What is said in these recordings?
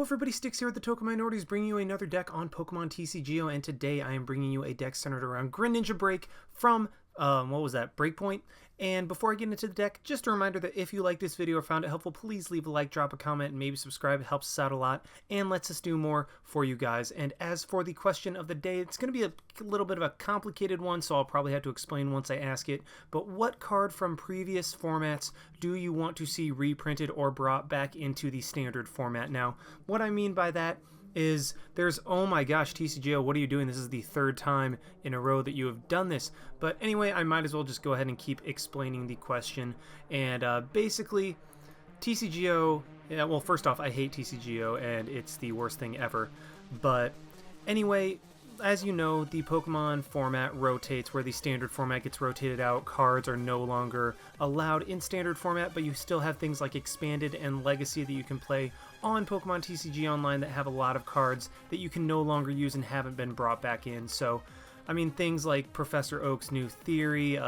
everybody, Sticks here at the Token Minorities, bringing you another deck on Pokemon TCGO, and today I am bringing you a deck centered around Greninja Break from, Breakpoint. And before I get into the deck, just a reminder that if you like this video or found it helpful, please leave a like, drop a comment, and maybe subscribe. It helps us out a lot and lets us do more for you guys. And as for the question of the day, it's going to be a little bit of a complicated one, so I'll probably have to explain once I ask it. But what card from previous formats do you want to see reprinted or brought back into the standard format? Now, what I mean by that is there's, oh my gosh, TCGO, what are you doing? This is the third time in a row that you have done this. But anyway, I might as well just go ahead and keep explaining the question. And basically, TCGO, yeah, well, first off, I hate TCGO, and it's the worst thing ever. But anyway, as you know, the Pokemon format rotates, where the standard format gets rotated out. Cards are no longer allowed in standard format, but you still have things like Expanded and Legacy that you can play on Pokemon TCG Online that have a lot of cards that you can no longer use and haven't been brought back in. So, I mean, things like Professor Oak's New Theory,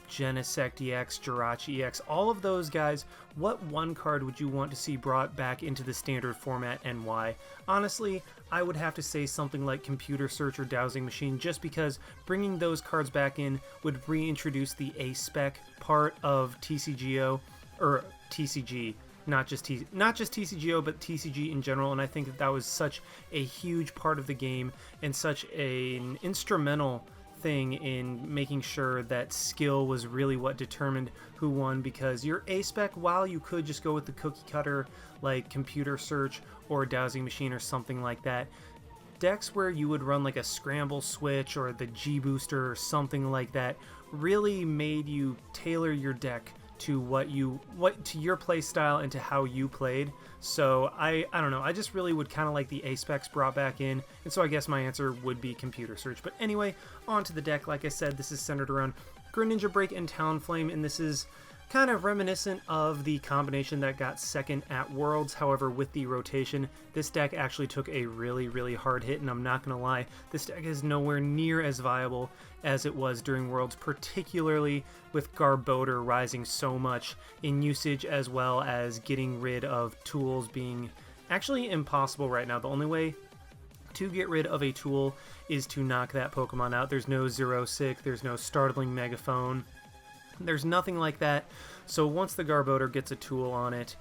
Genesect EX, Jirachi EX, all of those guys, what one card would you want to see brought back into the standard format and why? Honestly, I would have to say something like Computer Search or Dowsing Machine, just because bringing those cards back in would reintroduce the A-Spec part of TCGO, or TCG. Not just TCGO, but TCG in general, and I think that was such a huge part of the game and such an instrumental thing in making sure that skill was really what determined who won, because your A-Spec, while you could just go with the cookie cutter like Computer Search or Dowsing Machine or something like that, decks where you would run like a Scramble Switch or the G-Booster or something like that really made you tailor your deck to to your play style and to how you played. So I don't know, I just really would kind of like the A-Specs brought back in, and so I guess my answer would be Computer Search. But anyway, on to the deck. Like I said, this is centered around Greninja Break and Talonflame, and this is kind of reminiscent of the combination that got second at Worlds. However, with the rotation, this deck actually took a really hard hit, and I'm not gonna lie, this deck is nowhere near as viable as it was during Worlds, particularly with Garbodor rising so much in usage, as well as getting rid of tools being actually impossible right now. The only way to get rid of a tool is to knock that Pokemon out. There's no Zero Sick, there's no Startling Megaphone, there's nothing like that. So once the Garbodor gets a tool on it,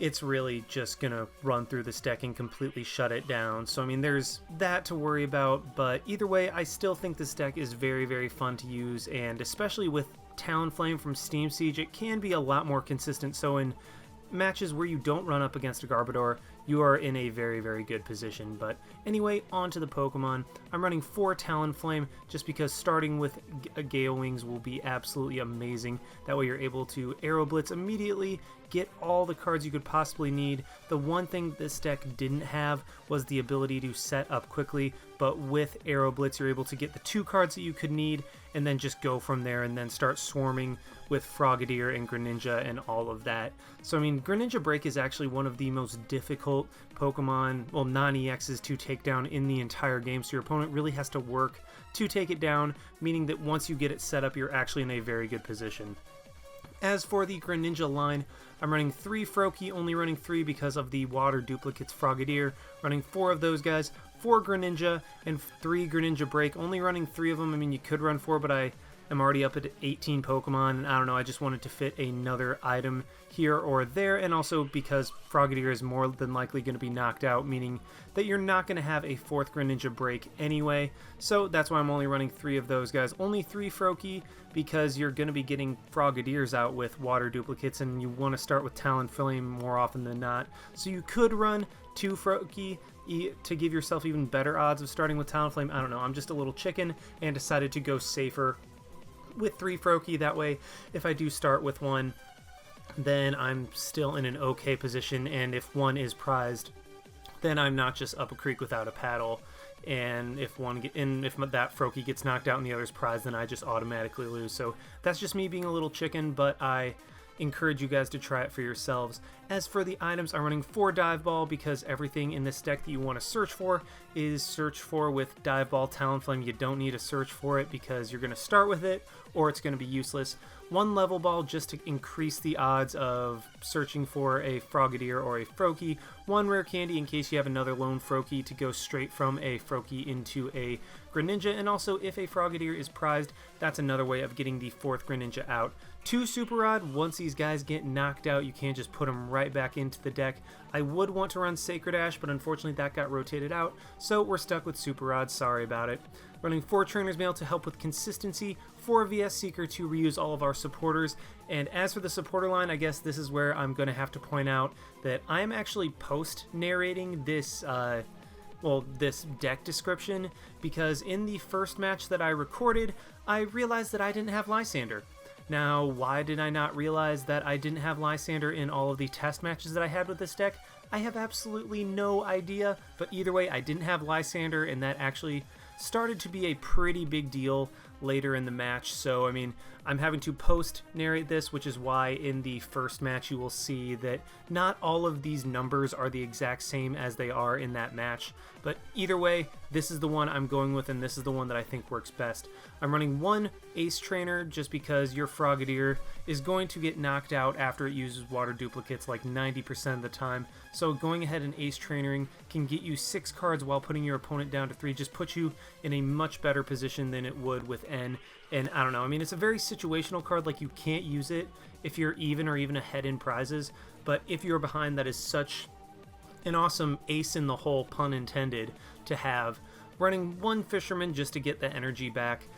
it's really just gonna run through this deck and completely shut it down. So I mean, there's that to worry about, but either way, I still think this deck is very fun to use, and especially with Talonflame from Steam Siege, it can be a lot more consistent. So in matches where you don't run up against a Garbodor, you are in a very good position. But anyway, on to the Pokemon. I'm running 4 Talonflame just because starting with Gale Wings will be absolutely amazing. That way you're able to Aero Blitz immediately, get all the cards you could possibly need. The one thing this deck didn't have was the ability to set up quickly, but with Aero Blitz you're able to get the 2 cards that you could need and then just go from there and then start swarming with Frogadier and Greninja and all of that. So I mean, Greninja Break is actually one of the most difficult Pokemon, well, non-EXs to take down in the entire game, so your opponent really has to work to take it down, meaning that once you get it set up, you're actually in a very good position. As for the Greninja line, I'm running 3 Froakie, only running 3 because of the water duplicates Frogadier, running 4 of those guys, 4 Greninja, and 3 Greninja Break, only running 3 of them. I mean, you could run 4, but I am already up at 18 Pokemon, and I don't know, I just wanted to fit another item here or there, and also because Frogadier is more than likely going to be knocked out, meaning that you're not going to have a 4th Greninja Break anyway, so that's why I'm only running 3 of those guys. Only 3 Froakie, because you're going to be getting Frogadiers out with water duplicates, and you want to start with Talonflame more often than not, so you could run 2 Froakie to give yourself even better odds of starting with Talonflame. I don't know, I'm just a little chicken and decided to go safer with 3 Froakie. That way, if I do start with one, then I'm still in an okay position, and if one is prized, then I'm not just up a creek without a paddle, and if that Froakie gets knocked out and the other's prized, then I just automatically lose. So that's just me being a little chicken, but I encourage you guys to try it for yourselves. As for the items, I'm running 4 Dive Ball because everything in this deck that you want to search for is search for with Dive Ball. Talonflame, you don't need to search for it because you're going to start with it, or it's going to be useless. 1 level ball just to increase the odds of searching for a Frogadier or a Froakie. 1 rare candy in case you have another lone Froakie to go straight from a Froakie into a Greninja. And also, if a Frogadier is prized, that's another way of getting the 4th Greninja out. 2 Super Rod. Once these guys get knocked out, you can't just put them right back into the deck. I would want to run Sacred Ash, but unfortunately that got rotated out, so we're stuck with Super Rod. Sorry about it. Running 4 Trainer's Mail to help with consistency, 4 VS Seeker to reuse all of our supporters. And as for the supporter line, I guess this is where I'm going to have to point out that I'm actually post-narrating this this deck description, because in the first match that I recorded, I realized that I didn't have Lysander. Now, why did I not realize that I didn't have Lysander in all of the test matches that I had with this deck? I have absolutely no idea, but either way, I didn't have Lysander, and that actually started to be a pretty big deal later in the match. So, I mean, I'm having to post-narrate this, which is why in the first match you will see that not all of these numbers are the exact same as they are in that match. But either way, this is the one I'm going with, and this is the one that I think works best. I'm running 1 Ace Trainer just because your Frogadier is going to get knocked out after it uses water duplicates like 90% of the time. So going ahead and Ace Trainering can get you 6 cards while putting your opponent down to 3, just puts you in a much better position than it would with N. And I don't know, I mean, it's a very situational card. Like, you can't use it if you're even or even ahead in prizes, but if you're behind, that is such an awesome ace in the hole, pun intended, to have. Running 1 Fisherman just to get the energy back.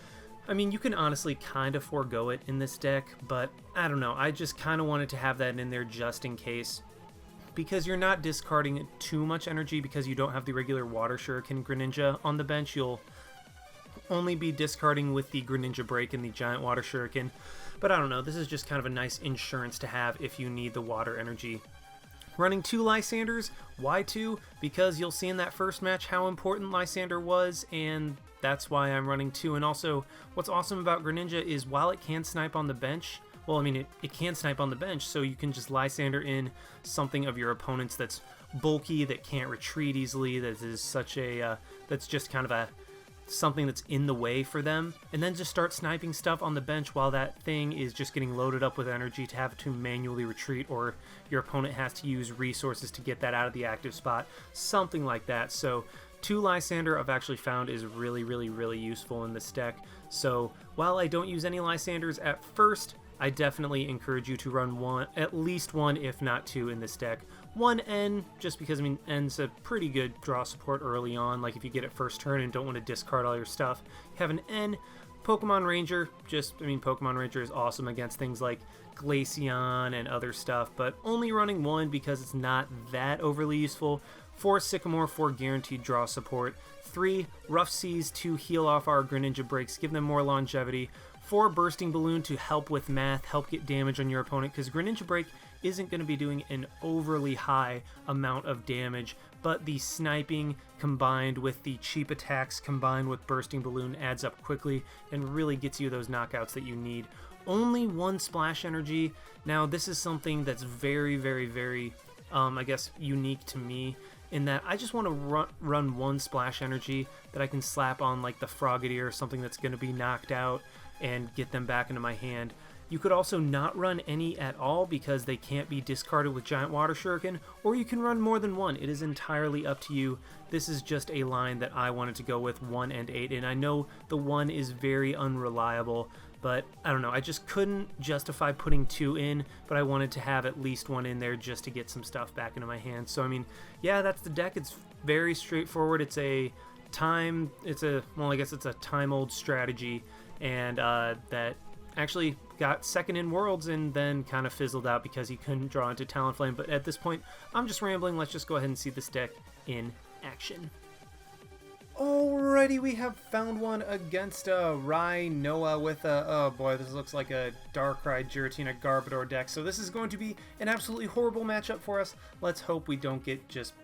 I mean, you can honestly kind of forego it in this deck, but I don't know, I just kind of wanted to have that in there just in case, because you're not discarding too much energy because you don't have the regular Water Shuriken Greninja on the bench. You'll only be discarding with the Greninja Break and the Giant Water Shuriken, but I don't know, this is just kind of a nice insurance to have if you need the water energy. Running 2 Lysanders. Why 2? Because you'll see in that first match how important Lysander was, and that's why I'm running 2. And also, what's awesome about Greninja is while it can snipe on the bench, well, I mean, it can snipe on the bench, so you can just Lysander in something of your opponent's that's bulky, that can't retreat easily, that is such a, that's just kind of a something that's in the way for them, and then just start sniping stuff on the bench while that thing is just getting loaded up with energy to have to manually retreat, or your opponent has to use resources to get that out of the active spot, something like that. So 2 Lysander I've actually found is really, really, really useful in this deck. So while I don't use any Lysanders at first, I definitely encourage you to run at least 1, if not 2 in this deck. 1 N, just because, I mean, N's a pretty good draw support early on, like if you get it first turn and don't want to discard all your stuff. You have an N. Pokemon Ranger, Pokemon Ranger is awesome against things like Glaceon and other stuff, but only running 1 because it's not that overly useful. 4 Sycamore for guaranteed draw support. 3 Rough Seas to heal off our Greninja breaks, give them more longevity. 4 Bursting Balloon to help with math, help get damage on your opponent, because Greninja Break isn't going to be doing an overly high amount of damage, but the sniping combined with the cheap attacks combined with Bursting Balloon adds up quickly and really gets you those knockouts that you need. Only 1 Splash Energy. Now, this is something that's very, very, very, I guess, unique to me, in that I just want to run 1 Splash Energy that I can slap on like the Frogadier or something that's going to be knocked out and get them back into my hand. You could also not run any at all because they can't be discarded with Giant Water Shuriken, or you can run more than 1. It is entirely up to you. This is just a line that I wanted to go with, 1 and 8, and I know the 1 is very unreliable, but I don't know, I just couldn't justify putting 2 in, but I wanted to have at least 1 in there just to get some stuff back into my hand. So I mean, yeah, that's the deck. It's very straightforward. It's a time old strategy, and that actually got second in Worlds and then kind of fizzled out because he couldn't draw into Talonflame. But at this point, I'm just rambling. Let's just go ahead and see this deck in action. Alrighty, we have found one against Rhinoa with a, oh boy, this looks like a Darkrai, Giratina, Garbodor deck. So this is going to be an absolutely horrible matchup for us. Let's hope we don't get just,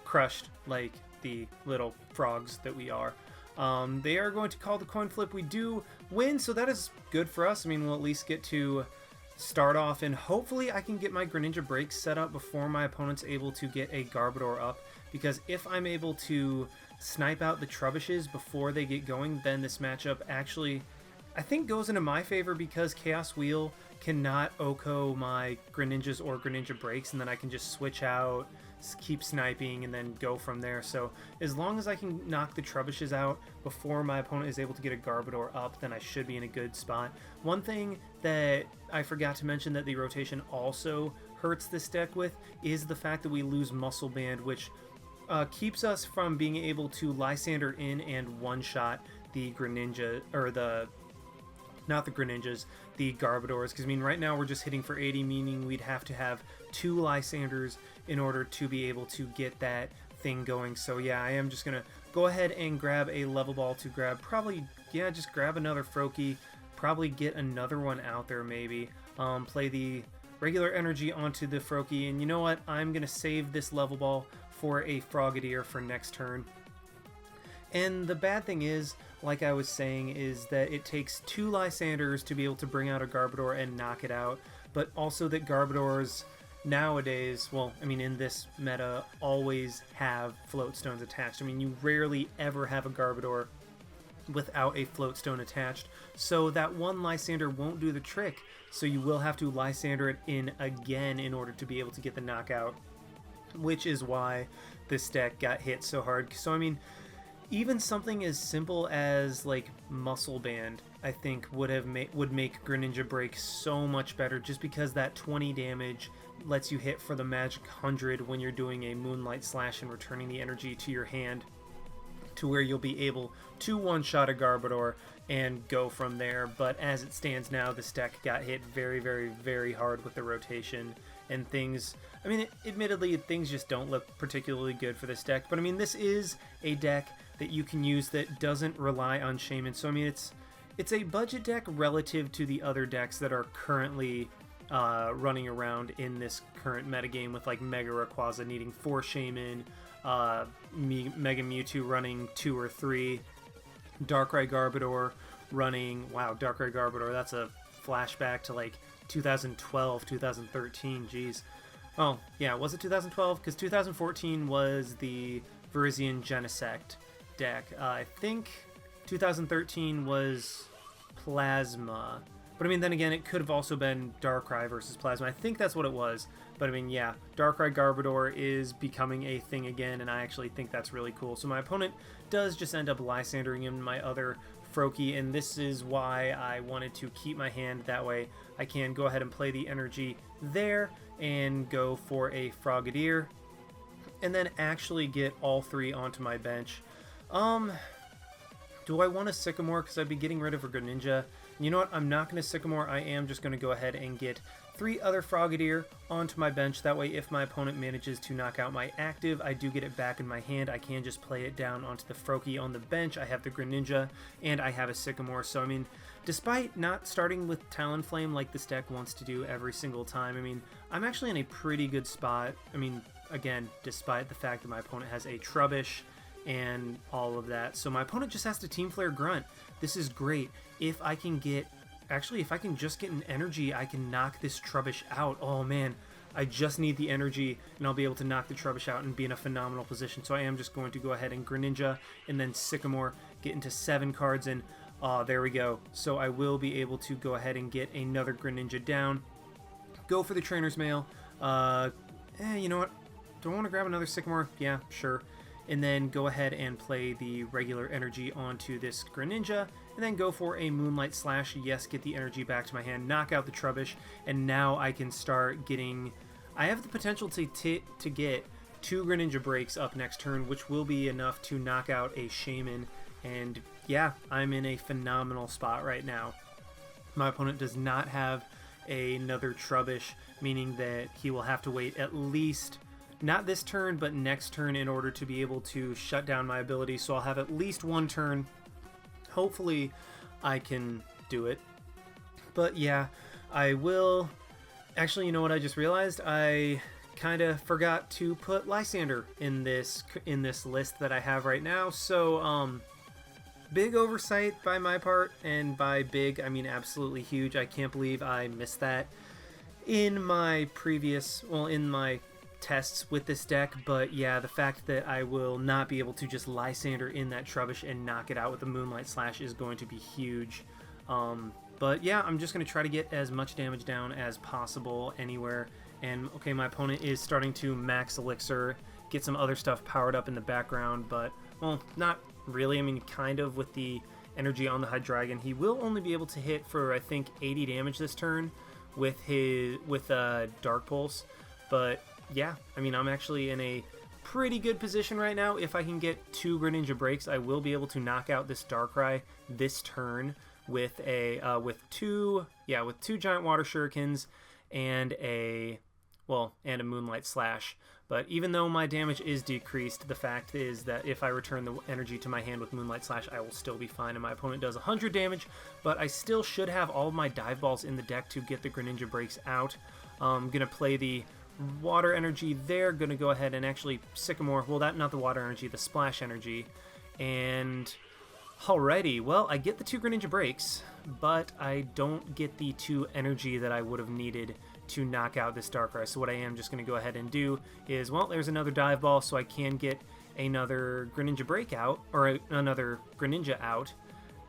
crushed like the little frogs that we are. They are going to call the coin flip. We do win, so that is good for us. I mean, we'll at least get to start off, and hopefully I can get my Greninja breaks set up before my opponent's able to get a Garbodor up, because if I'm able to snipe out the Trubbishes before they get going, then this matchup actually, I think goes into my favor because Chaos Wheel cannot OHKO my Greninjas or Greninja breaks, and then I can just switch out, keep sniping, and then go from there. So as long as I can knock the Trubbishes out before my opponent is able to get a Garbodor up, then I should be in a good spot. One thing that I forgot to mention that the rotation also hurts this deck with is the fact that we lose Muscle Band, which keeps us from being able to Lysander in and one-shot the Greninja, or not the Greninjas, the Garbodors, because I mean right now we're just hitting for 80, meaning we'd have to have 2 Lysanders in order to be able to get that thing going. So yeah, I am just gonna go ahead and grab a level ball to grab just grab another Froakie, probably get another one out there maybe, play the regular energy onto the Froakie, and you know what, I'm gonna save this level ball for a Frogadier for next turn. And the bad thing is, like I was saying, is that it takes 2 Lysanders to be able to bring out a Garbodor and knock it out, but also that Garbodors nowadays, well, I mean in this meta, always have Float Stones attached. I mean, you rarely ever have a Garbodor without a Float Stone attached, so that one Lysander won't do the trick, so you will have to Lysander it in again in order to be able to get the knockout, which is why this deck got hit so hard. So I mean, even something as simple as like Muscle Band, I think would make Greninja break so much better, just because that 20 damage lets you hit for the magic 100 when you're doing a Moonlight Slash and returning the energy to your hand, to where you'll be able to one-shot a Garbodor and go from there. But as it stands now, this deck got hit very, very, very hard with the rotation, and things, I mean, admittedly, things just don't look particularly good for this deck, but I mean, this is a deck that you can use that doesn't rely on Shaman. So I mean, it's a budget deck relative to the other decks that are currently running around in this current metagame, with like Mega Rayquaza needing 4 Shaman, Mega Mewtwo running 2 or 3, Darkrai Garbodor running, wow, Darkrai Garbodor, that's a flashback to like 2012, 2013, geez. Oh, yeah, was it 2012? Because 2014 was the Virizion Genesect deck. I think 2013 was Plasma. But I mean, then again, it could have also been Darkrai versus Plasma. I think that's what it was. But I mean, yeah, Darkrai Garbodor is becoming a thing again, and I actually think that's really cool. So my opponent does just end up Lysandering in my other Froakie, and this is why I wanted to keep my hand. That way I can go ahead and play the energy there and go for a Frogadier, and then actually get all 3 onto my bench. Do I want a Sycamore? Because I'd be getting rid of a Greninja. You know what? I'm not going to Sycamore. I am just going to go ahead and get 3 other Frogadier onto my bench. That way, if my opponent manages to knock out my active, I do get it back in my hand. I can just play it down onto the Froakie on the bench. I have the Greninja, and I have a Sycamore. So, I mean, despite not starting with Talonflame like this deck wants to do every single time, I mean, I'm actually in a pretty good spot. I mean, again, despite the fact that my opponent has a Trubbish and all of that. So my opponent just has to Team Flare Grunt. This is great. If I can get, actually, if I can just get an energy, I can knock this Trubbish out. Oh man, I just need the energy, and I'll be able to knock the Trubbish out and be in a phenomenal position. So I am just going to go ahead and Greninja, and then Sycamore, get into 7 cards, and there we go. So I will be able to go ahead and get another Greninja down. Go for the Trainer's Mail. You know what? Do I want to grab another Sycamore? Yeah, sure. And then go ahead and play the regular energy onto this Greninja, and then go for a Moonlight Slash. Yes, get the energy back to my hand, knock out the Trubbish, and now I can start getting... I have the potential to get 2 Greninja breaks up next turn, which will be enough to knock out a Shaman, and yeah, I'm in a phenomenal spot right now. My opponent does not have another Trubbish, meaning that he will have to wait at least... not this turn, but next turn in order to be able to shut down my ability. So I'll have at least 1 turn. Hopefully I can do it. But yeah, I will... Actually, you know what I just realized? I kind of forgot to put Lysander in this list that I have right now. So, big oversight by my part. And by big, I mean absolutely huge. I can't believe I missed that in my previous... well, in my tests with this deck. But yeah, the fact that I will not be able to just Lysander in that Trubbish and knock it out with the Moonlight Slash is going to be huge. But yeah, I'm just going to try to get as much damage down as possible anywhere. And okay, my opponent is starting to max elixir, get some other stuff powered up in the background, but, well, not really. I mean, kind of with the energy on the Hydreigon. He will only be able to hit for, I think, 80 damage this turn with Dark Pulse. But yeah, I mean, I'm actually in a pretty good position right now. If I can get 2 Greninja breaks, I will be able to knock out this Darkrai this turn with two giant water shurikens and a Moonlight Slash. But even though my damage is decreased, the fact is that if I return the energy to my hand with Moonlight Slash, I will still be fine, and my opponent does 100 damage, but I still should have all of my dive balls in the deck to get the Greninja breaks out. I'm going to play the water energy there, going to go ahead and actually Sycamore, well, not the water energy, the splash energy, and alrighty, well, I get the 2 Greninja breaks, but I don't get the 2 energy that I would have needed to knock out this Darkrai. So what I am just going to go ahead and do is, well, there's another dive ball, so I can get another Greninja break out, or another Greninja out,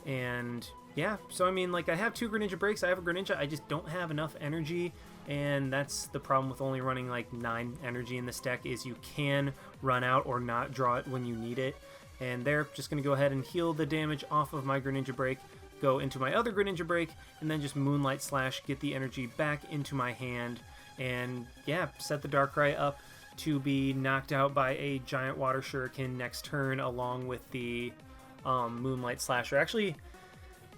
and yeah, so I mean, like, I have 2 Greninja breaks, I have a Greninja, I just don't have enough energy, and that's the problem with only running like 9 energy in this deck, is you can run out or not draw it when you need it. And they're just going to go ahead and heal the damage off of my Greninja break, go into my other Greninja break, and then just Moonlight Slash, get the energy back into my hand, and yeah, set the Darkrai up to be knocked out by a giant water shuriken next turn, along with the Moonlight Slash. Or actually,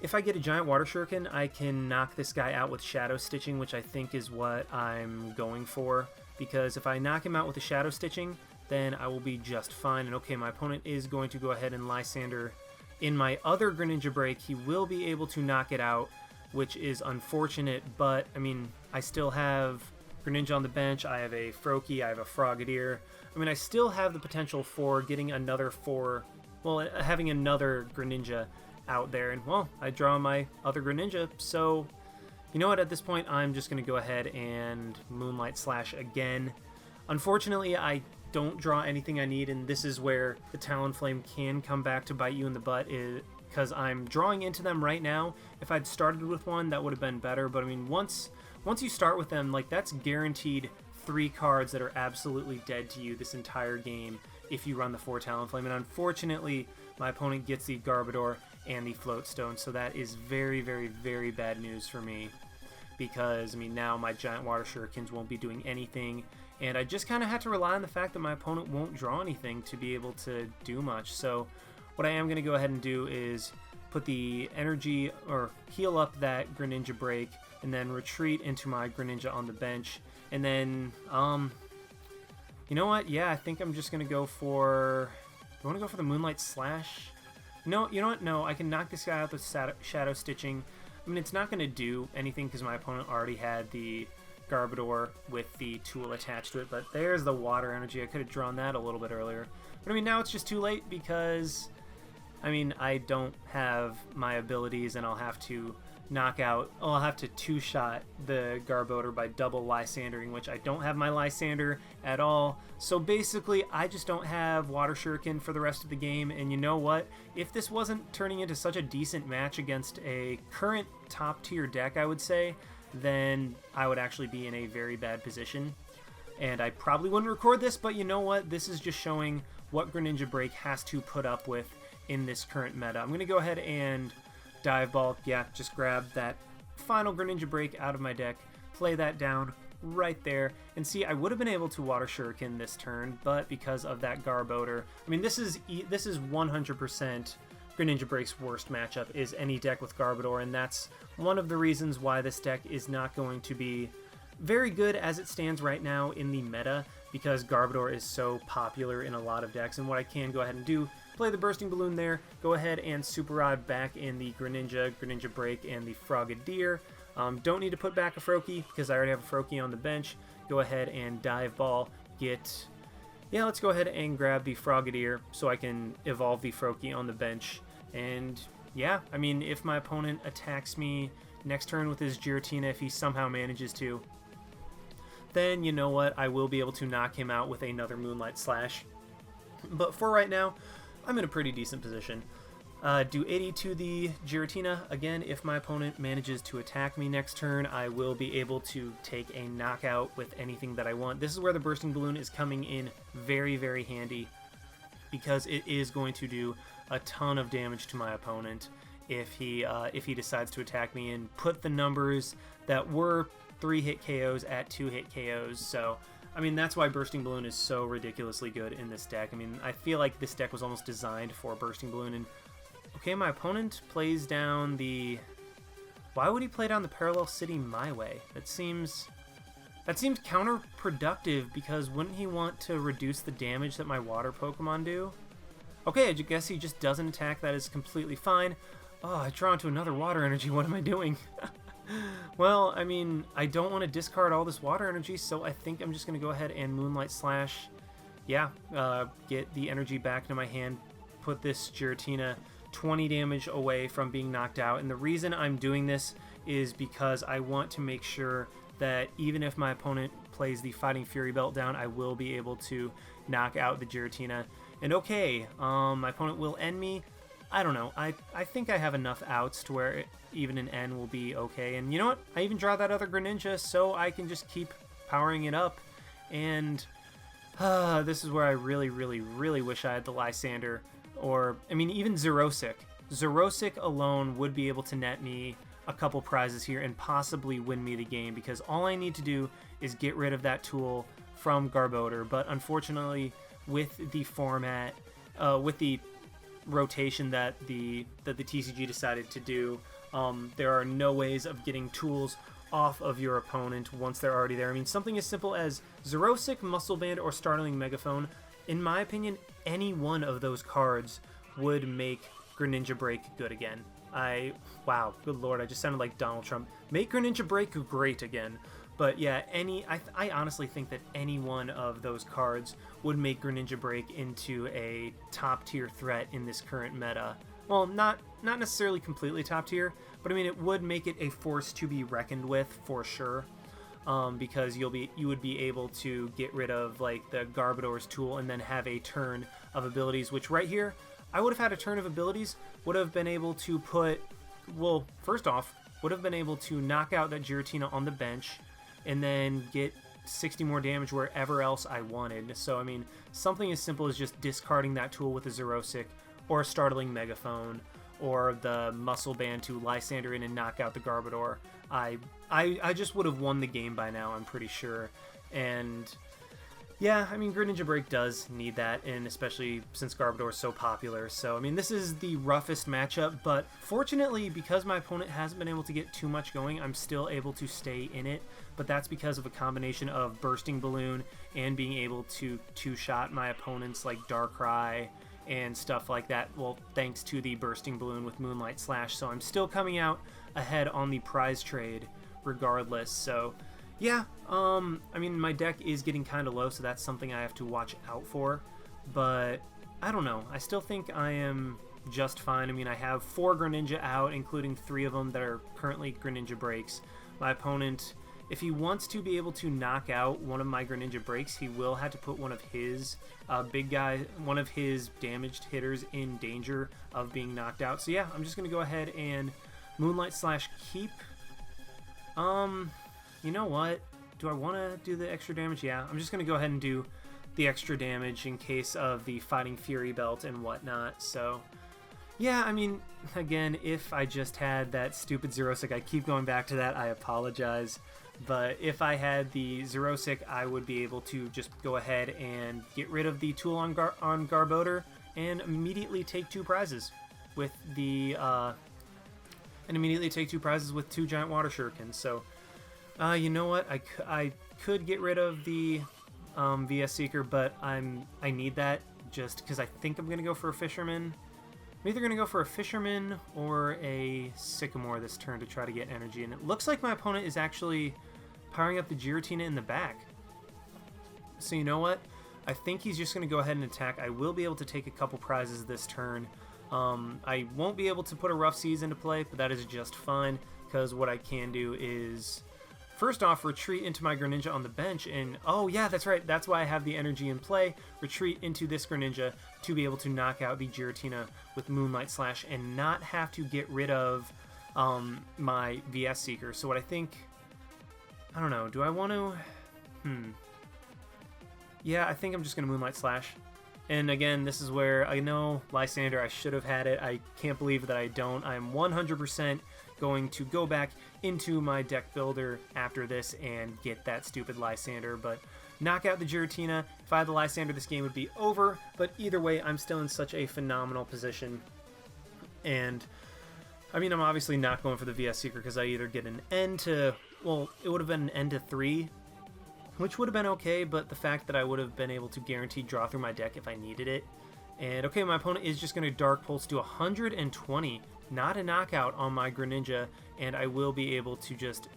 if I get a giant water shuriken, I can knock this guy out with Shadow Stitching, which I think is what I'm going for, because if I knock him out with the Shadow Stitching, then I will be just fine. And okay, my opponent is going to go ahead and Lysander in my other Greninja break. He will be able to knock it out, which is unfortunate, but I mean, I still have Greninja on the bench, I have a Froakie, I have a Frogadier. I mean, I still have the potential for getting having another Greninja out there, and well, I draw my other Greninja, so you know what, at this point, I'm just going to go ahead and Moonlight Slash again. Unfortunately, I don't draw anything I need, and this is where the Talonflame can come back to bite you in the butt, because I'm drawing into them right now. If I'd started with one, that would have been better, but I mean, once you start with them, like, that's guaranteed 3 cards that are absolutely dead to you this entire game if you run the 4 Talonflame, and unfortunately, my opponent gets the Garbodor and the Float Stone, so that is very, very, very bad news for me, because, I mean, now my giant water shurikens won't be doing anything, and I just kind of have to rely on the fact that my opponent won't draw anything to be able to do much. So what I am going to go ahead and do is put the energy, or heal up that Greninja break, and then retreat into my Greninja on the bench. And then, you know what? Yeah, I think I'm just going to go for... Do I want to go for the Moonlight Slash? No, you know what? No, I can knock this guy out with Shadow Stitching. I mean, it's not going to do anything because my opponent already had the Garbodor with the tool attached to it, but there's the water energy. I could have drawn that a little bit earlier. But I mean, now it's just too late because, I mean, I don't have my abilities, and I'll have to I'll have to 2-shot the Garbodor by double Lysandering, which I don't have my Lysander at all. So basically, I just don't have Water Shuriken for the rest of the game, and you know what? If this wasn't turning into such a decent match against a current top-tier deck, I would say, then I would actually be in a very bad position. And I probably wouldn't record this, but you know what? This is just showing what Greninja Break has to put up with in this current meta. I'm going to go ahead and Dive Ball, yeah, just grab that final Greninja Break out of my deck, play that down right there, and see, I would have been able to Water Shuriken this turn, but because of that Garbodor, I mean, this is 100% Greninja Break's worst matchup, is any deck with Garbodor, and that's one of the reasons why this deck is not going to be very good as it stands right now in the meta, because Garbodor is so popular in a lot of decks. And what I can go ahead and do, play the Bursting Balloon there, go ahead and Super Rod back in the Greninja Break, and the Frogadier. Don't need to put back a Froakie because I already have a Froakie on the bench. Go ahead and Dive Ball, let's go ahead and grab the Frogadier so I can evolve the Froakie on the bench. And yeah, I mean, if my opponent attacks me next turn with his Giratina, if he somehow manages to, then you know what, I will be able to knock him out with another Moonlight Slash. But for right now, I'm in a pretty decent position. Do 80 to the Giratina. Again, if my opponent manages to attack me next turn, I will be able to take a knockout with anything that I want. This is where the Bursting Balloon is coming in very, very handy, because it is going to do a ton of damage to my opponent if he decides to attack me and put the numbers that were 3-hit KOs at 2-hit KOs. So, I mean, that's why Bursting Balloon is so ridiculously good in this deck. I mean, I feel like this deck was almost designed for Bursting Balloon. And okay, my opponent plays down the... Why would he play down the Parallel City my way? That seems counterproductive, because wouldn't he want to reduce the damage that my water Pokemon do? Okay, I guess he just doesn't attack. That is completely fine. Oh, I draw into another water energy. What am I doing? Well, I mean, I don't want to discard all this water energy, so I think I'm just going to go ahead and Moonlight Slash. Yeah, get the energy back into my hand, put this Giratina 20 damage away from being knocked out. And the reason I'm doing this is because I want to make sure that even if my opponent plays the Fighting Fury Belt down, I will be able to knock out the Giratina. And okay, my opponent will end me. I don't know. I think I have enough outs to where even an N will be okay. And you know what? I even draw that other Greninja, so I can just keep powering it up. And this is where I really, really, really wish I had the Lysander. Or, I mean, even Xerosic. Xerosic alone would be able to net me a couple prizes here and possibly win me the game, because all I need to do is get rid of that tool from Garbodor. But unfortunately, with the format, with the rotation that the TCG decided to do, there are no ways of getting tools off of your opponent once they're already there. I mean, something as simple as Xerosic, Muscle Band, or Startling Megaphone, in my opinion, any one of those cards would make Greninja Break good again. Wow, good lord, I just sounded like Donald Trump. Make Greninja Break great again. But yeah, I honestly think that any one of those cards would make Greninja Break into a top tier threat in this current meta. Well, not necessarily completely top tier, but I mean, it would make it a force to be reckoned with for sure. Because you would be able to get rid of like the Garbodor's tool and then have a turn of abilities, which right here, I would have had a turn of abilities, would have been able to put, well, first off, would have been able to knock out that Giratina on the bench and then get 60 more damage wherever else I wanted. So, I mean, something as simple as just discarding that tool with a Xerosic or a Startling Megaphone or the Muscle Band to Lysander in and knock out the Garbodor. I just would have won the game by now, I'm pretty sure. And yeah, I mean, Greninja Break does need that, and especially since Garbodor is so popular. So, I mean, this is the roughest matchup, but fortunately, because my opponent hasn't been able to get too much going, I'm still able to stay in it. But that's because of a combination of Bursting Balloon and being able to two-shot my opponents like Darkrai and stuff like that. Well, thanks to the Bursting Balloon with Moonlight Slash. So I'm still coming out ahead on the prize trade regardless. So yeah, I mean, my deck is getting kind of low, so that's something I have to watch out for. But I don't know. I still think I am just fine. I mean, I have 4 Greninja out, including 3 of them that are currently Greninja Breaks. My opponent, if he wants to be able to knock out one of my Greninja Breaks, he will have to put one of his one of his damaged hitters in danger of being knocked out. So yeah, I'm just going to go ahead and Moonlight Slash keep. You know what? Do I want to do the extra damage? Yeah, I'm just going to go ahead and do the extra damage in case of the Fighting Fury Belt and whatnot. So yeah, I mean, again, if I just had that stupid Xerosic, I keep going back to that, I apologize. But if I had the Xerosic, I would be able to just go ahead and get rid of the tool on Garbodor and immediately take 2 prizes with the and immediately take 2 prizes with 2 giant water shurikens. So you know what? I could get rid of the VS Seeker, but I need that just because I think I'm gonna go for a Fisherman. I'm either gonna go for a Fisherman or a Sycamore this turn to try to get energy. And it looks like my opponent is actually powering up the Giratina in the back. So you know what? I think he's just gonna go ahead and attack. I will be able to take a couple prizes this turn. I won't be able to put a Rough Seas into play, but that is just fine because what I can do is, first off, retreat into my Greninja on the bench, and oh yeah, that's right, that's why I have the energy in play. Retreat into this Greninja to be able to knock out the Giratina with Moonlight Slash and not have to get rid of my VS Seeker. So what I think, I don't know, do I want to, yeah, I think I'm just going to Moonlight Slash. And again, this is where I know Lysander, I should have had it. I can't believe that I don't. I'm 100% going to go back into my deck builder after this and get that stupid Lysander, but knock out the Giratina. If I had the Lysander, this game would be over, but either way, I'm still in such a phenomenal position. And I mean, I'm obviously not going for the VS Seeker because I either get an N to, well, it would have been an N to 3, which would have been okay, but the fact that I would have been able to guarantee draw through my deck if I needed it. And okay, my opponent is just going to Dark Pulse to 120, not a knockout on my Greninja, and I will be able to just,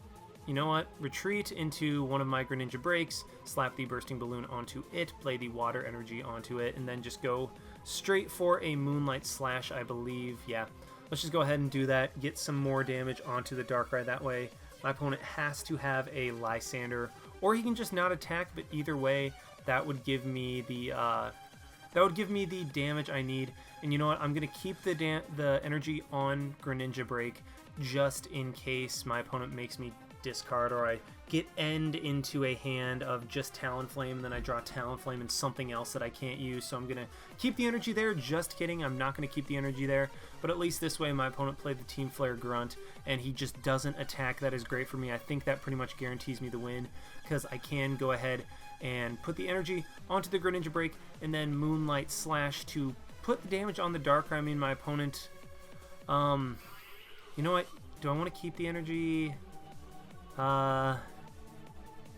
you know what, retreat into one of my Greninja breaks, slap the Bursting Balloon onto it, play the Water Energy onto it, and then just go straight for a Moonlight Slash, I believe. Yeah, let's just go ahead and do that, get some more damage onto the Darkrai that way. My opponent has to have a Lysander, or he can just not attack, but either way, that would give me the damage I need. And you know what? I'm gonna keep the energy on Greninja Break just in case my opponent makes me discard, or I get end into a hand of just Talonflame, and then I draw Talonflame and something else that I can't use. So I'm gonna keep the energy there. Just kidding, I'm not gonna keep the energy there. But at least this way, my opponent played the Team Flare Grunt, and he just doesn't attack. That is great for me. I think that pretty much guarantees me the win, because I can go ahead and put the energy onto the Greninja Break, and then Moonlight Slash to put the damage on the Darkrai. I mean, my opponent, you know what? Do I want to keep the energy? Yeah,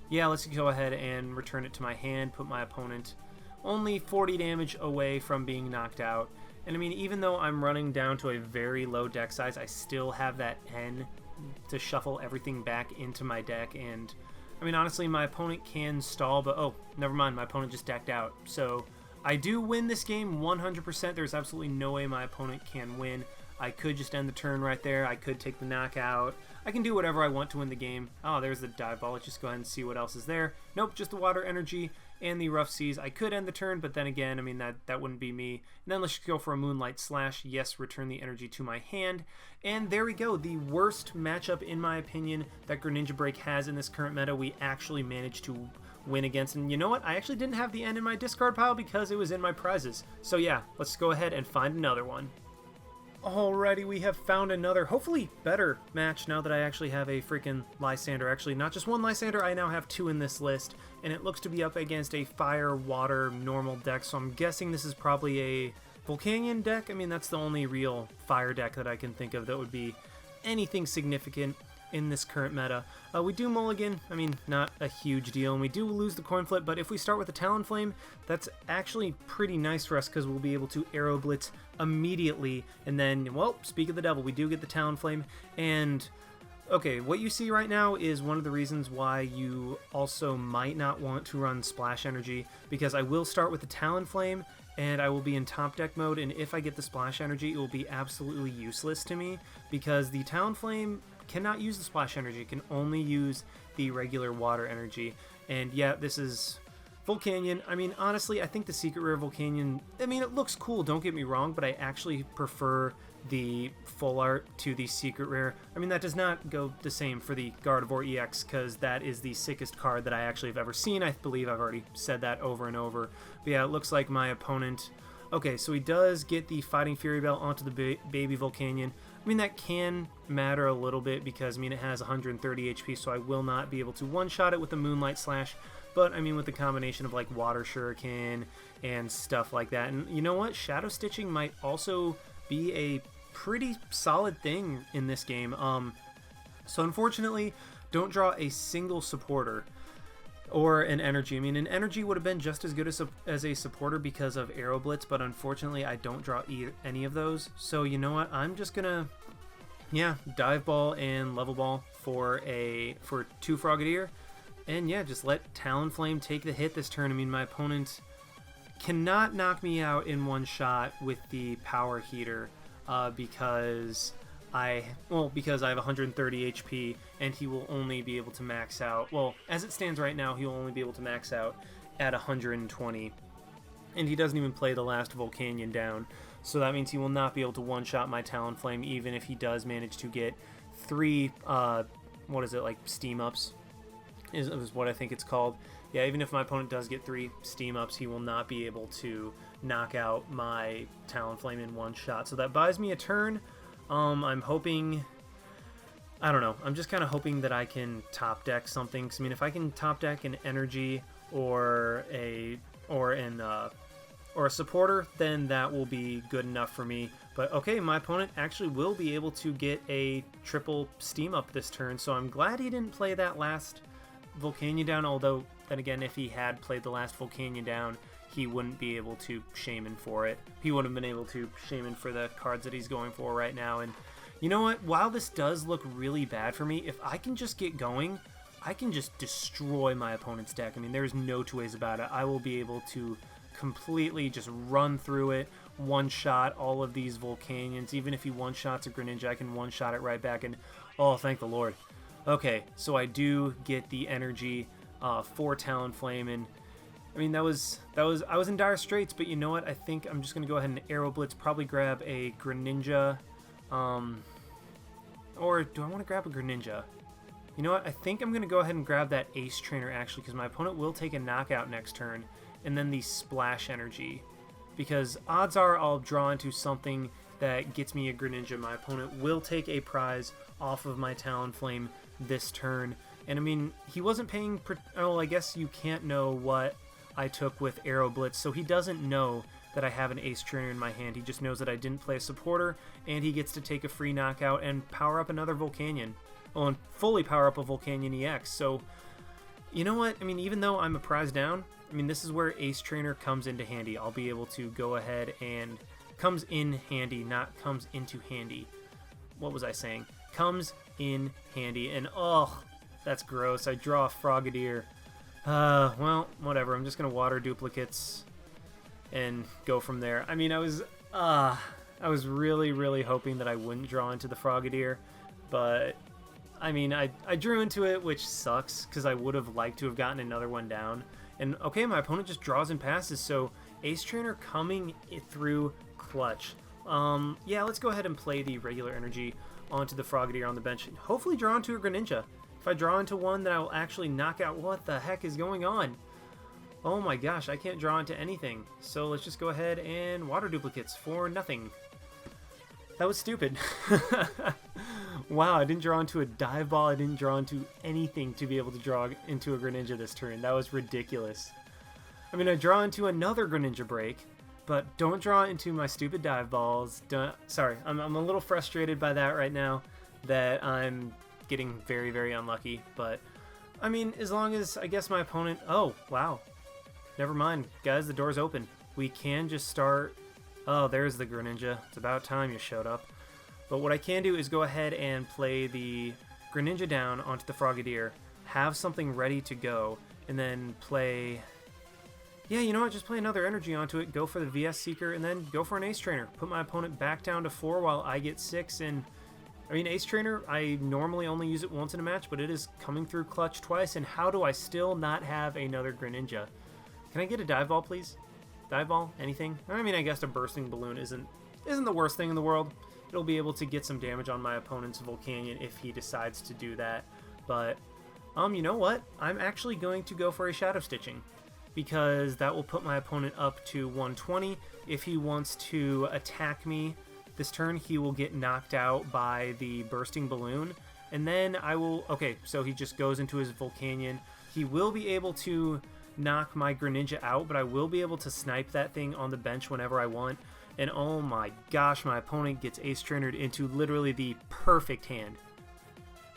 let's go ahead and return it to my hand, put my opponent only 40 damage away from being knocked out. And I mean, even though I'm running down to a very low deck size, I still have that N to shuffle everything back into my deck. And I mean, honestly, my opponent can stall, but oh, never mind, my opponent just decked out. So I do win this game 100%. There's absolutely no way my opponent can win. I could just end the turn right there. I could take the knockout. I can do whatever I want to win the game. Oh, there's the dive ball. Let's just go ahead and see what else is there. Nope, just the Water Energy and the Rough Seas. I could end the turn, but then again, I mean, that wouldn't be me. And then let's just go for a Moonlight Slash. Yes, return the energy to my hand. And there we go. The worst matchup, in my opinion, that Greninja Break has in this current meta, we actually managed to win against. And you know what? I actually didn't have the end in my discard pile because it was in my prizes. So yeah, let's go ahead and find another one. Alrighty, we have found another, hopefully better match now that I actually have a freaking Lysander. Actually, not just one Lysander, I now have two in this list, and it looks to be up against a Fire, Water, normal deck, so I'm guessing this is probably a Volcanion deck. I mean, that's the only real Fire deck that I can think of that would be anything significant in this current meta. We do mulligan, I mean, not a huge deal, and we do lose the coin flip, but if we start with the Talonflame, that's actually pretty nice for us because we'll be able to Arrow Blitz immediately, and then, well, speak of the devil, we do get the Talonflame, and okay, what you see right now is one of the reasons why you also might not want to run Splash Energy, because I will start with the Talonflame, and I will be in top deck mode, and if I get the Splash Energy, it will be absolutely useless to me, because the Talonflame cannot use the Splash Energy, it can only use the regular Water Energy. And yeah, this is Volcanion. I mean, honestly, I think the Secret Rare Volcanion, I mean, it looks cool, don't get me wrong, but I actually prefer the full art to the Secret Rare. I mean, that does not go the same for the Gardevoir EX, because that is the sickest card that I actually have ever seen. I believe I've already said that over and over. But yeah, it looks like my opponent, okay, so he does get the Fighting Fury Belt onto the baby Volcanion. I mean, that can matter a little bit because, I mean, it has 130 HP, so I will not be able to one-shot it with the Moonlight Slash. But, I mean, with the combination of, like, Water Shuriken and stuff like that. And you know what? Shadow Stitching might also be a pretty solid thing in this game. So, unfortunately, don't draw a single supporter or an energy. I mean, an energy would have been just as good as a supporter because of Arrow Blitz, but unfortunately I don't draw any of those. So you know what? I'm just gonna, yeah, Dive Ball and Level Ball for 2 Frogadier, and yeah, just let Talonflame take the hit this turn. I mean, my opponent cannot knock me out in one shot with the Power Heater because well, because I have 130 HP, and he will only be able to max out, well, as it stands right now, he will only be able to max out at 120, and he doesn't even play the last Volcanion down, so that means he will not be able to one-shot my Talonflame, even if he does manage to get 3, what is it, like, steam-ups, is what I think it's called. Yeah, even if my opponent does get 3 steam-ups, he will not be able to knock out my Talonflame in one shot, so that buys me a turn. I'm hoping, I don't know, I'm just kind of hoping that I can top deck something, because I mean, if I can top deck an energy or a supporter, then that will be good enough for me. But okay, my opponent actually will be able to get a triple steam up this turn, so I'm glad he didn't play that last Volcanion down, although then again, if he had played the last Volcanion down, he wouldn't be able to shaman for it. He wouldn't have been able to shaman for the cards that he's going for right now. And you know what? While this does look really bad for me, if I can just get going, I can just destroy my opponent's deck. I mean, there's no two ways about it. I will be able to completely just run through it, one-shot all of these Volcanions. Even if he one-shots a Greninja, I can one-shot it right back. And oh, thank the Lord. Okay, so I do get the energy for Talonflame, and I mean, I was in dire straits, but you know what? I think I'm just going to go ahead and Arrow Blitz, probably grab a Greninja, or do I want to grab a Greninja? You know what? I think I'm going to go ahead and grab that Ace Trainer, actually, because my opponent will take a knockout next turn, and then the Splash Energy, because odds are I'll draw into something that gets me a Greninja. My opponent will take a prize off of my Talonflame this turn, and I mean, he wasn't paying, well, I guess you can't know what I took with Arrow Blitz, so he doesn't know that I have an Ace Trainer in my hand. He just knows that I didn't play a supporter, and he gets to take a free knockout and power up another Volcanion. Well, and fully power up a Volcanion EX. So, you know what? I mean, even though I'm a prize down, I mean, this is where Ace Trainer comes into handy. I'll be able to go ahead and comes in handy, not comes into handy. What was I saying? Comes in handy, and oh, that's gross. I draw a Frogadier. Well, whatever. I'm just gonna water duplicates and go from there. I mean, I was really, really hoping that I wouldn't draw into the Frogadier, but I mean, I drew into it, which sucks because I would have liked to have gotten another one down. And okay, my opponent just draws and passes, so Ace Trainer coming through clutch. Yeah, let's go ahead and play the regular energy onto the Frogadier on the bench. Hopefully draw into a Greninja. If I draw into one, then I will actually knock out. What the heck is going on? Oh my gosh, I can't draw into anything. So let's just go ahead and water duplicates for nothing. That was stupid. Wow, I didn't draw into a dive ball. I didn't draw into anything to be able to draw into a Greninja this turn. That was ridiculous. I mean, I draw into another Greninja break, but don't draw into my stupid dive balls. Sorry, I'm a little frustrated by that right now, that I'm getting very, very unlucky. But, I mean, as long as, I guess my opponent... Oh, wow. Never mind. Guys, the door's open. We can just start... Oh, there's the Greninja. It's about time you showed up. But what I can do is go ahead and play the Greninja down onto the Frogadier, have something ready to go, and then play... Yeah, you know what? Just play another energy onto it, go for the VS Seeker, and then go for an Ace Trainer. Put my opponent back down to 4 while I get 6, and... I mean, Ace Trainer, I normally only use it once in a match, but it is coming through clutch twice, and how do I still not have another Greninja? Can I get a Dive Ball, please? Dive Ball? Anything? I mean, I guess a Bursting Balloon isn't the worst thing in the world. It'll be able to get some damage on my opponent's Volcanion if he decides to do that. But, you know what? I'm actually going to go for a Shadow Stitching, because that will put my opponent up to 120. If he wants to attack me this turn, he will get knocked out by the Bursting Balloon, and then I will... Okay, so he just goes into his Volcanion. He will be able to knock my Greninja out, but I will be able to snipe that thing on the bench whenever I want. And oh my gosh, my opponent gets Ace Trainered into literally the perfect hand.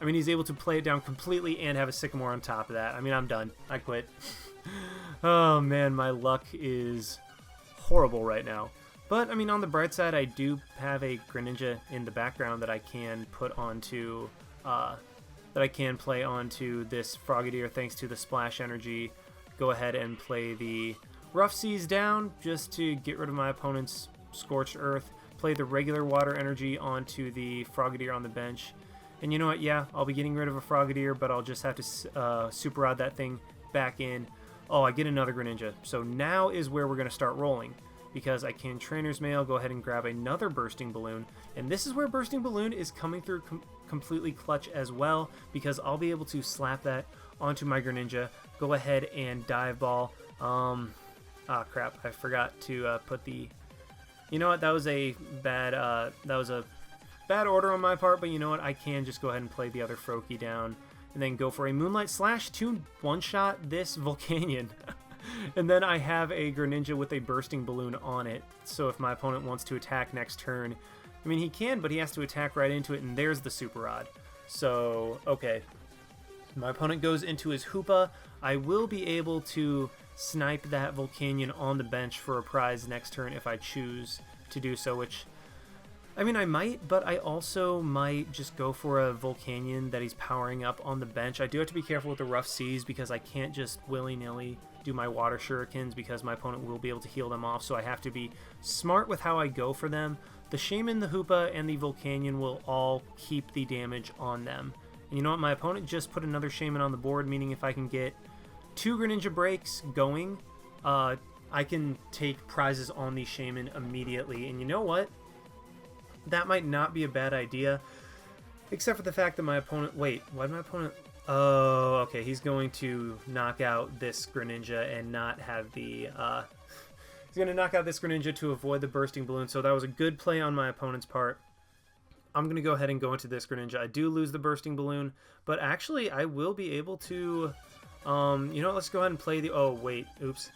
I mean, he's able to play it down completely and have a Sycamore on top of that. I mean, I'm done. I quit. Oh man, my luck is horrible right now. But, I mean, on the bright side, I do have a Greninja in the background that I can put onto, that I can play onto this Frogadier thanks to the Splash Energy. Go ahead and play the Rough Seas down just to get rid of my opponent's Scorched Earth. play the regular water energy onto the Frogadier on the bench. And you know what? Yeah, I'll be getting rid of a Frogadier, but I'll just have to Super Rod that thing back in. Oh, I get another Greninja. So now is where we're going to start rolling. Because I can Trainer's Mail, go ahead and grab another Bursting Balloon. And this is where Bursting Balloon is coming through completely clutch as well. Because I'll be able to slap that onto my Greninja. Go ahead and Dive Ball. Ah, crap. I forgot to put the... You know what? That was a bad order on my part, but you know what? I can just go ahead and play the other Froakie down and then go for a Moonlight Slash to one-shot this Volcanion. And then I have a Greninja with a Bursting Balloon on it, so if my opponent wants to attack next turn, I mean, he can, but he has to attack right into it, and there's the Super Rod. So, okay. My opponent goes into his Hoopa. I will be able to snipe that Volcanion on the bench for a prize next turn if I choose to do so, which... I mean, I might, but I also might just go for a Volcanion that he's powering up on the bench. I do have to be careful with the Rough Seas because I can't just willy-nilly do my Water Shurikens because my opponent will be able to heal them off, so I have to be smart with how I go for them. The Shaman, the Hoopa, and the Volcanion will all keep the damage on them. And you know what? My opponent just put another Shaman on the board, meaning if I can get 2 Greninja breaks going, I can take prizes on the Shaman immediately. And you know what? That might not be a bad idea, except for the fact that my opponent... Wait, why did my opponent... Oh, okay, he's going to knock out this Greninja and not have the... He's going to knock out this Greninja to avoid the Bursting Balloon, so that was a good play on my opponent's part. I'm going to go ahead and go into this Greninja. I do lose the Bursting Balloon, but actually I will be able to... you know, let's go ahead and play the... Oh, wait, oops.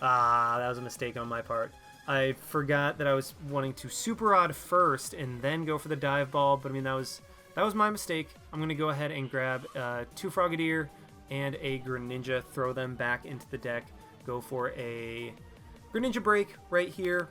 That was a mistake on my part. I forgot that I was wanting to Super Rod first and then go for the Dive Ball, but I mean, that was my mistake. I'm going to go ahead and grab 2 Frogadier and a Greninja, throw them back into the deck, go for a Greninja Break right here,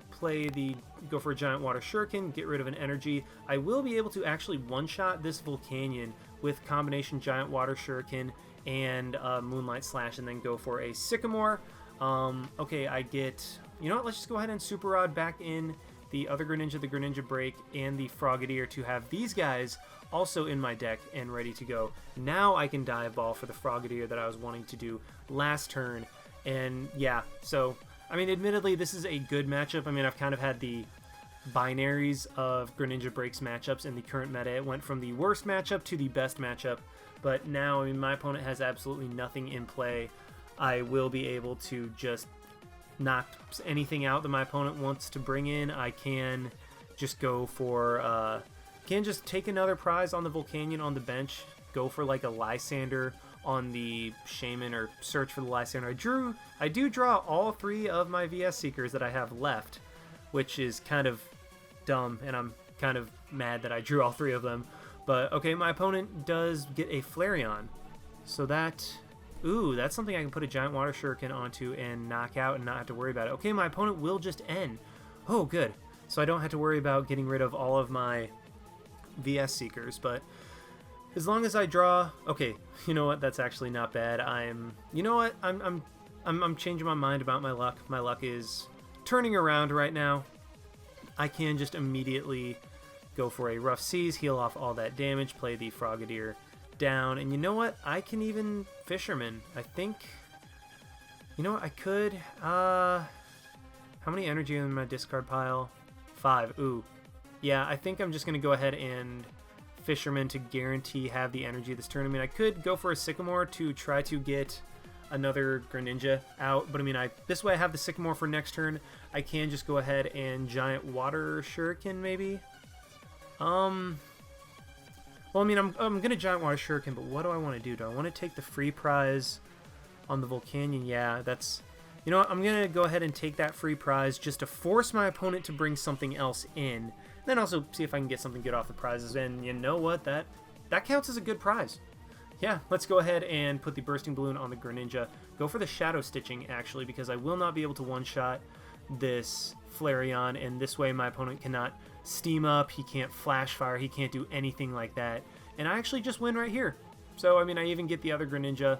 go for a Giant Water Shuriken, get rid of an energy. I will be able to actually one-shot this Volcanion with combination Giant Water Shuriken and Moonlight Slash, and then go for a Sycamore. Okay, I get... You know what, let's just go ahead and Super Rod back in the other Greninja, the Greninja Break, and the Frogadier to have these guys also in my deck and ready to go. Now I can Dive Ball for the Frogadier that I was wanting to do last turn. And yeah, so, I mean, admittedly, this is a good matchup. I mean, I've kind of had the binaries of Greninja Breaks matchups in the current meta. It went from the worst matchup to the best matchup. But now, I mean, my opponent has absolutely nothing in play. I will be able to just knock anything out that my opponent wants to bring in. I can just go for can just take another prize on the Volcanion on the bench, go for like a Lysander on the Shaman, or search for the Lysander. I do draw all 3 of my VS Seekers that I have left, which is kind of dumb, and I'm kind of mad that I drew all 3 of them. But okay, my opponent does get a Flareon, so that... Ooh, that's something I can put a Giant Water Shuriken onto and knock out and not have to worry about it. Okay, my opponent will just end. Oh, good. So I don't have to worry about getting rid of all of my VS Seekers, but as long as I draw... Okay, you know what? That's actually not bad. You know what? I'm changing my mind about my luck. My luck is turning around right now. I can just immediately go for a Rough Seas, heal off all that damage, play the Frogadier down, and you know what? I can even Fisherman. I think, you know what? I could. How many energy in my discard pile? 5. Ooh, yeah. I think I'm just gonna go ahead and Fisherman to guarantee have the energy this turn. I mean, I could go for a Sycamore to try to get another Greninja out, but I mean, this way I have the Sycamore for next turn. I can just go ahead and Giant Water Shuriken maybe. Well, I mean, I'm going to Giant Water Shuriken, but what do I want to do? Do I want to take the free prize on the Volcanion? Yeah, that's... You know what? I'm going to go ahead and take that free prize just to force my opponent to bring something else in. Then also see if I can get something good off the prizes. And you know what? That counts as a good prize. Yeah, let's go ahead and put the Bursting Balloon on the Greninja. Go for the Shadow Stitching, actually, because I will not be able to one-shot this Flareon, and this way my opponent cannot Steam Up, he can't Flash Fire, he can't do anything like that. And I actually just win right here. So, I mean, I even get the other Greninja.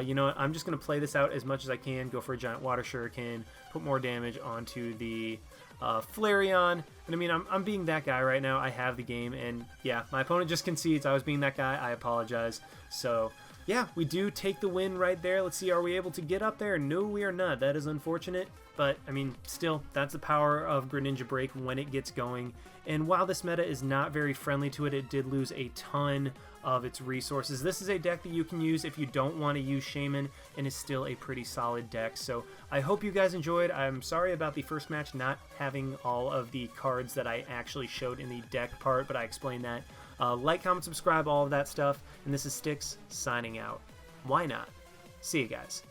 You know what, I'm just going to play this out as much as I can, go for a Giant Water Shuriken, put more damage onto the Flareon. And I mean, I'm being that guy right now. I have the game, and yeah, my opponent just concedes. I was being that guy. I apologize. So yeah, we do take the win right there. Let's see, are we able to get up there? No, we are not. That is unfortunate. But, I mean, still, that's the power of Greninja Break when it gets going. And while this meta is not very friendly to it, it did lose a ton of its resources. This is a deck that you can use if you don't want to use Shaman, and is still a pretty solid deck. So I hope you guys enjoyed. I'm sorry about the first match not having all of the cards that I actually showed in the deck part, but I explained that. Like, comment, subscribe, all of that stuff. And this is Styx signing out. Why not? See you guys.